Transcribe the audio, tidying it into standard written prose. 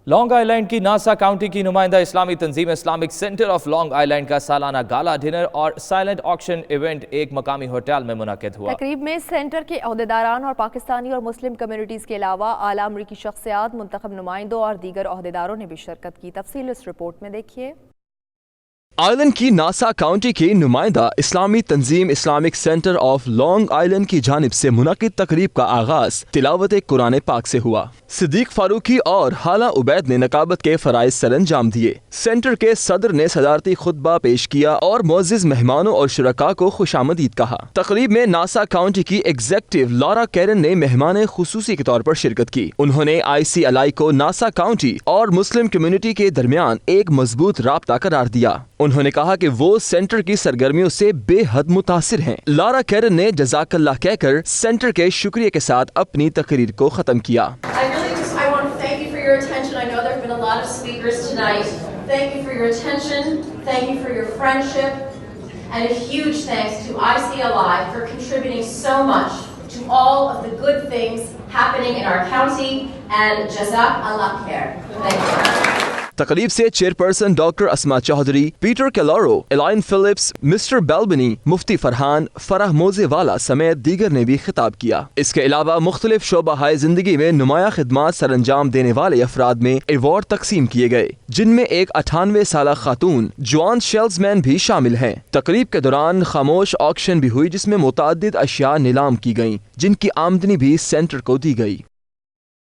Long Island کی Nassau County کی نمائندہ اسلامی تنظیم Islamic Center of Long Island کا سالانہ گالا ڈنر اور سائلنٹ آکشن ایونٹ ایک مقامی ہوٹل میں منعقد ہوا۔ تقریب میں سینٹر کے عہدیداران اور پاکستانی اور مسلم کمیونٹیز کے علاوہ اعلیٰ امریکی شخصیات، منتخب نمائندوں اور دیگر عہدیداروں نے بھی شرکت کی۔ تفصیل اس رپورٹ میں دیکھیے۔ آئی لینڈ کی ناسا کاؤنٹی کی نمائندہ اسلامی تنظیم Islamic Center of Long Island کی جانب سے منعقد تقریب کا آغاز تلاوت قرآن پاک سے ہوا۔ صدیق فاروقی اور حالہ عبید نے نقابت کے فرائض سر انجام دیے۔ سینٹر کے صدر نے صدارتی خطبہ پیش کیا اور معزز مہمانوں اور شرکاء کو خوش آمدید کہا۔ تقریب میں ناسا کاؤنٹی کی ایگزیکٹو لارا کیرن نے مہمان خصوصی کے طور پر شرکت کی۔ انہوں نے ICLI کو ناسا کاؤنٹی اور مسلم کمیونٹی کے درمیان ایک مضبوط رابطہ قرار دیا۔ انہوں نے کہا کہ وہ سینٹر کی سرگرمیوں سے بے حد متاثر ہیں۔ لارا کیرن نے جزاک اللہ کہہ کر سینٹر کے شکریہ کے ساتھ اپنی تقریر کو ختم کیا۔ تقریب سے chairperson doctor Asma Chaudhry, Peter کیلارو، الائن فلپس، مسٹر بیلبنی، مفتی فرحان، فرح موزے والا سمیت دیگر نے بھی خطاب کیا۔ اس کے علاوہ مختلف شعبہ ہائے زندگی میں نمایاں خدمات سر انجام دینے والے افراد میں ایوارڈ تقسیم کیے گئے، جن میں ایک 98 سالہ خاتون جوان شیلز مین بھی شامل ہیں۔ تقریب کے دوران خاموش آکشن بھی ہوئی جس میں متعدد اشیاء نیلام کی گئیں، جن کی آمدنی بھی سینٹر کو دی گئی۔